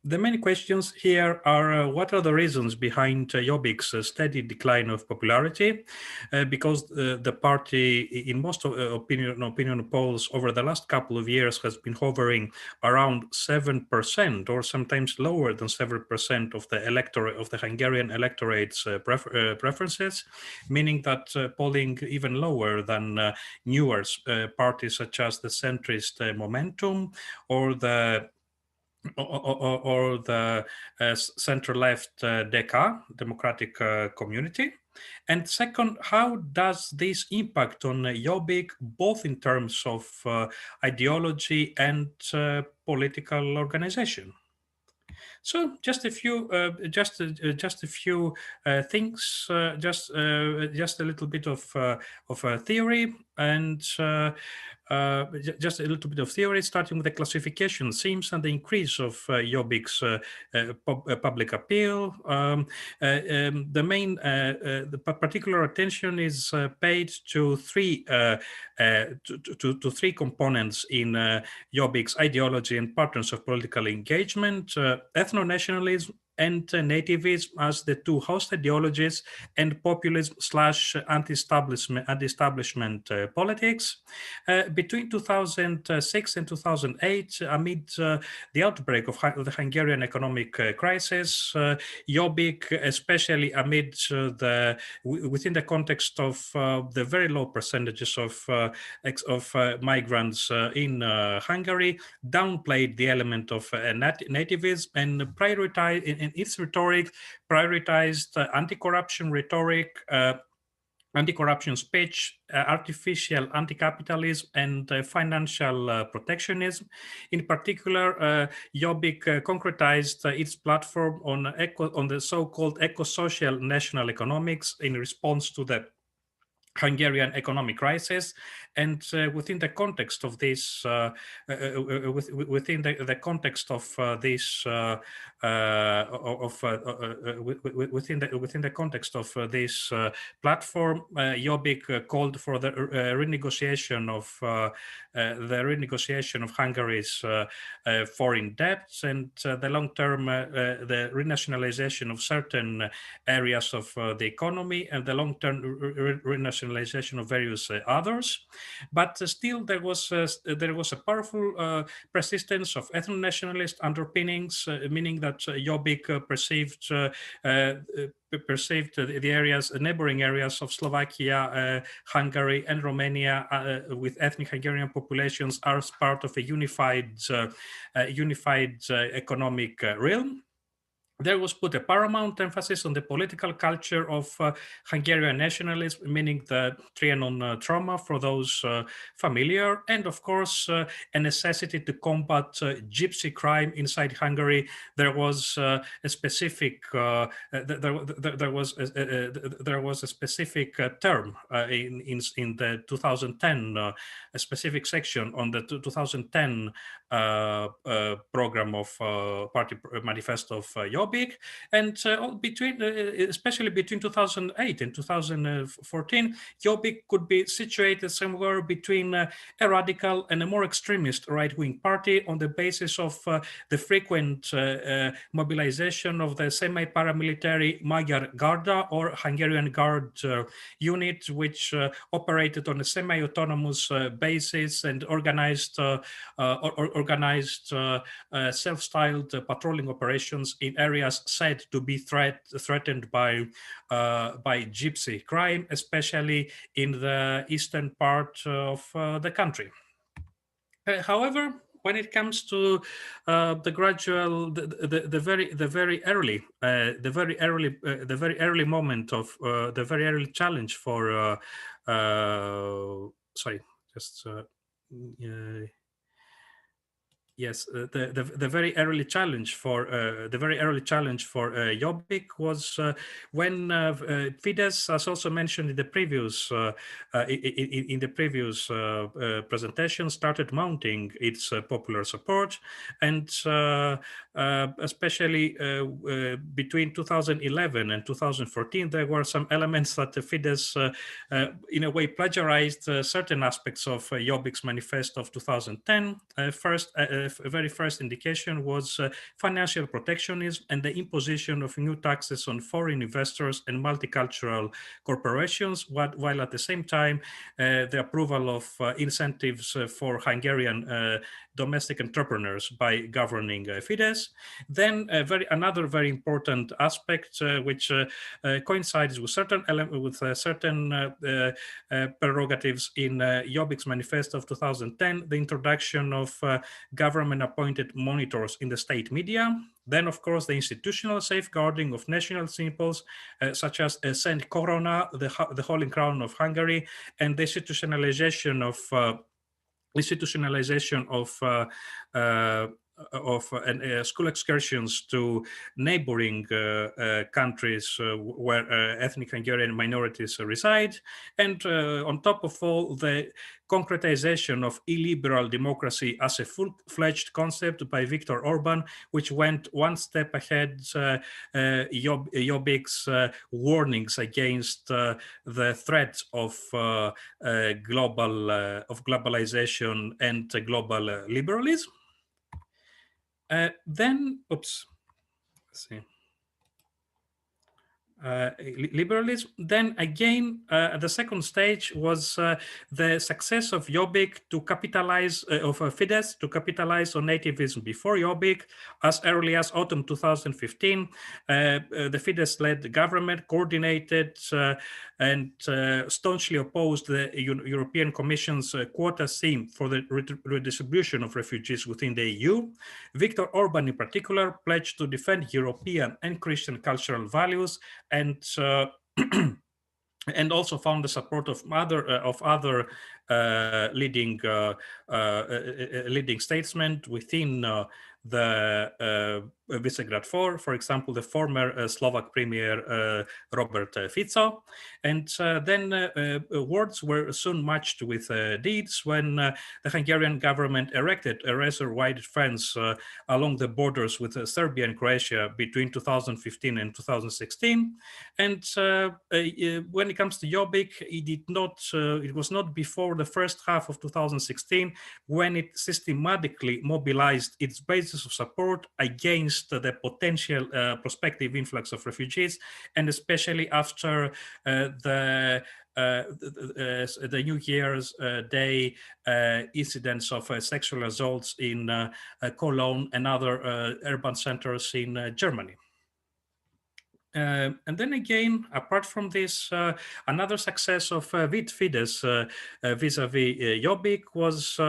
The main questions here are what are the reasons behind Jobbik's steady decline of popularity? Because the party, in most opinion polls over the last couple of years, has been hovering around 7%, or sometimes lower than 7% of the electorate of the Hungarian electorate's preferences, meaning that polling even lower than newer parties such as the centrist Momentum or the center-left DK, Democratic Community. And second, how does this impact on Jobbik, both in terms of ideology and political organization? So just a few, just a few things, just a little bit of theory and. Just a little bit of theory, starting with the classification themes and the increase of Jobbik's public appeal. The particular attention is paid to three three components in Jobbik's ideology and patterns of political engagement: ethno-nationalism and nativism as the two host ideologies, and populism / anti-establishment politics. Between 2006 and 2008, amid the outbreak of the Hungarian economic crisis, Jobbik, especially amid within the context of the very low percentages of migrants in Hungary, downplayed the element of nativism and prioritized in its rhetoric, prioritized anti-corruption rhetoric, anti-corruption speech, artificial anti-capitalism, and financial protectionism. In particular, Jobbik concretized its platform on the so-called eco-social national economics in response to the Hungarian economic crisis, and within the context of this, within the context of this, within the context of this platform, Jobbik called for the renegotiation of Hungary's foreign debts and the long-term the renationalization of certain areas of the economy and the long-term renationalization of various others. But still, there was a powerful persistence of ethno-nationalist underpinnings, meaning that Jobbik perceived the areas, neighboring areas of Slovakia, Hungary, and Romania with ethnic Hungarian populations as part of a unified economic realm. There was put a paramount emphasis on the political culture of Hungarian nationalism, meaning the Trianon trauma for those familiar, and of course a necessity to combat gypsy crime inside Hungary. There was a specific there was a specific term in the 2010 a specific section on the 2010 program of party manifesto of Jobbik, and especially between 2008 and 2014, Jobbik could be situated somewhere between a radical and a more extremist right-wing party on the basis of the frequent mobilization of the semi-paramilitary Magyar Garda or Hungarian Guard unit, which operated on a semi-autonomous basis and organized self-styled patrolling operations in areas said to be threatened by gypsy crime, especially in the eastern part of the country. However, when it comes to the gradual, the very early moment of the very early challenge for sorry, just. Yes, the very early challenge for Jobbik was when Fidesz, as also mentioned in the previous presentation, started mounting its popular support, and especially between 2011 and 2014, there were some elements that the Fidesz, in a way, plagiarized certain aspects of Jobbik's manifesto of 2010. very first indication was financial protectionism and the imposition of new taxes on foreign investors and multicultural corporations, while at the same time the approval of incentives for Hungarian domestic entrepreneurs by governing Fidesz. Then another very important aspect which coincides with certain prerogatives in Jobbik's manifesto of 2010, the introduction of government-appointed monitors in the state media. Then, of course, the institutional safeguarding of national symbols, such as Saint Corona, the Holy Crown of Hungary, and the institutionalization of school excursions to neighboring countries where ethnic Hungarian minorities reside, and on top of all, the concretization of illiberal democracy as a full-fledged concept by Viktor Orban, which went one step ahead Jobbik's warnings against the threat of globalization and global liberalism. Then, oops, let's see. Liberalism. Then again, the second stage was the success of Jobbik to capitalize, of Fidesz to capitalize on nativism before Jobbik. As early as autumn 2015, the Fidesz-led government coordinated and staunchly opposed the European Commission's quota scheme for the redistribution of refugees within the EU. Viktor Orban, in particular, pledged to defend European and Christian cultural values, and and also found the support of other leading statesmen within the Visegrad Four, for example, the former Slovak Premier Robert Fico. And then words were soon matched with deeds when the Hungarian government erected a razor-wide fence along the borders with Serbia and Croatia between 2015 and 2016. And when it comes to Jobbik, it was not before the first half of 2016 when it systematically mobilized its basis of support against the potential prospective influx of refugees, and especially after the New Year's Day incidents of sexual assaults in Cologne and other urban centers in Germany. And then again, apart from this, another success of Fidesz vis-a-vis Jobbik was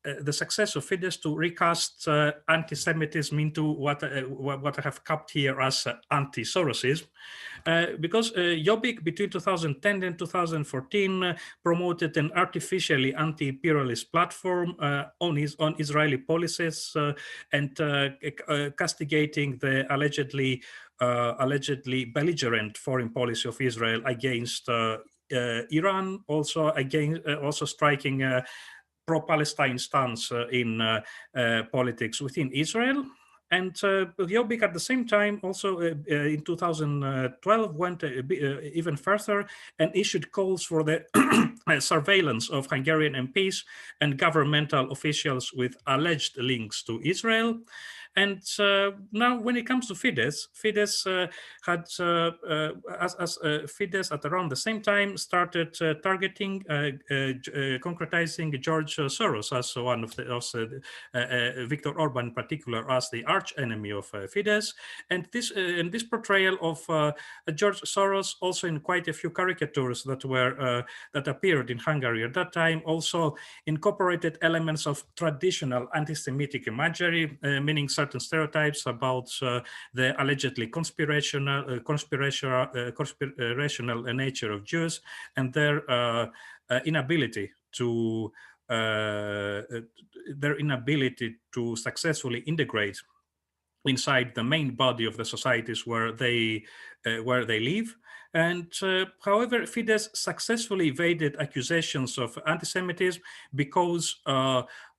the success of Fidesz to recast anti-Semitism into what I have capped here as anti-Sorosism, because Jobbik between 2010 and 2014 promoted an artificially anti-imperialist platform on Israeli policies and castigating the allegedly belligerent foreign policy of Israel against Iran, also striking pro-Palestine stance in politics within Israel. And Jobbik at the same time also in 2012 went even further and issued calls for the surveillance of Hungarian MPs and governmental officials with alleged links to Israel. And now, when it comes to Fidesz, Fidesz Fidesz at around the same time started targeting, concretizing George Soros as one of Viktor Orban in particular as the arch enemy of Fidesz, and this portrayal of George Soros also in quite a few caricatures that appeared in Hungary at that time also incorporated elements of traditional anti-Semitic imagery, meaning certain stereotypes about the allegedly conspirational nature of Jews and their inability to successfully integrate inside the main body of the societies where they live. And however, Fidesz successfully evaded accusations of anti-Semitism because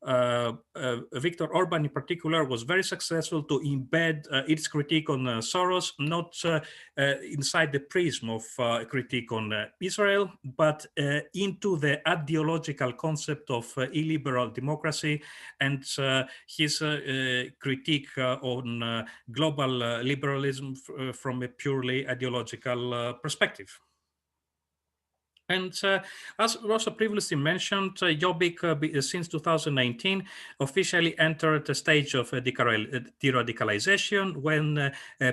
Viktor Orban in particular was very successful to embed its critique on Soros, not inside the prism of critique on Israel, but into the ideological concept of illiberal democracy and his critique on global liberalism from a purely ideological perspective. And as also previously mentioned, Jobbik, since 2019, officially entered a stage of de-radicalization when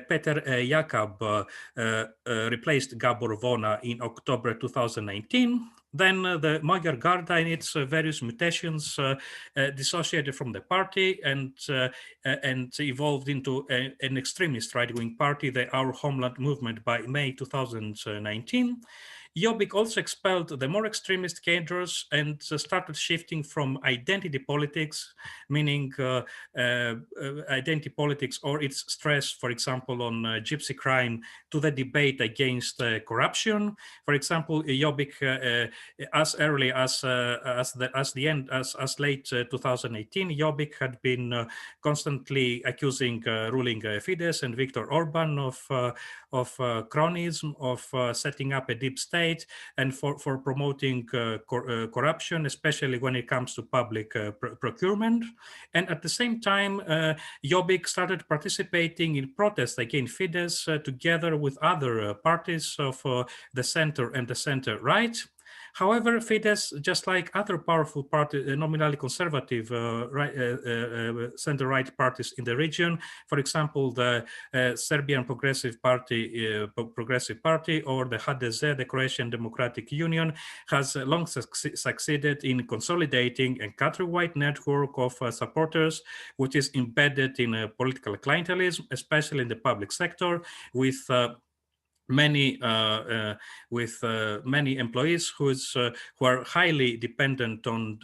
Peter Jakab replaced Gabor Vona in October 2019. Then the Magyar Garda, in its various mutations, dissociated from the party and evolved into an extremist right-wing party, the Our Homeland Movement, by May 2019. Jobbik also expelled the more extremist cadres and started shifting from identity politics, meaning identity politics or its stress, for example, on gypsy crime, to the debate against corruption. For example, Jobbik, as early as late 2018, Jobbik had been constantly accusing ruling Fidesz and Viktor Orban of cronyism, of setting up a deep state, and for promoting corruption, especially when it comes to public procurement. And at the same time, Jobbik started participating in protests against Fidesz together with other parties of the center and the center right. However, Fidesz, just like other powerful parties, nominally conservative center-right parties in the region, for example, the Serbian Progressive Party or the HDZ, the Croatian Democratic Union, has long succeeded in consolidating a country-wide network of supporters, which is embedded in political clientelism, especially in the public sector, with many employees who are highly dependent on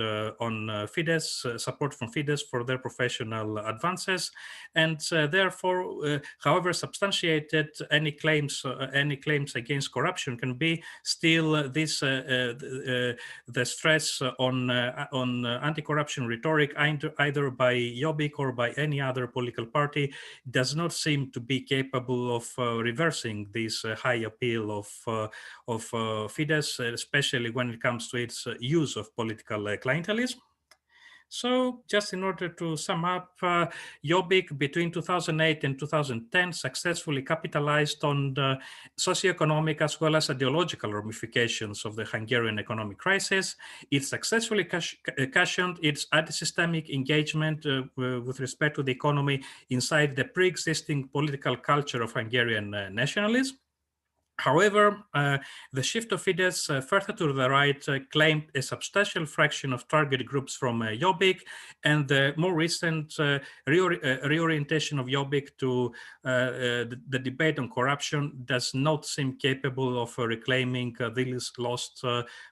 Fidesz support from Fidesz for their professional advances, and therefore, however substantiated any claims against corruption can be, still this the stress on anti-corruption rhetoric either by Jobbik or by any other political party does not seem to be capable of reversing this high appeal of Fidesz, especially when it comes to its use of political clientelism. So just in order to sum up, Jobbik between 2008 and 2010 successfully capitalized on the socioeconomic as well as ideological ramifications of the Hungarian economic crisis. It successfully cushioned its anti-systemic engagement with respect to the economy inside the pre-existing political culture of Hungarian nationalism. However, the shift of Fidesz further to the right claimed a substantial fraction of target groups from Jobbik, and the more recent reorientation of Jobbik to the debate on corruption does not seem capable of reclaiming these lost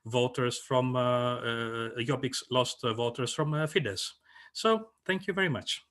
voters from Jobbik's lost voters from Fidesz. So, thank you very much.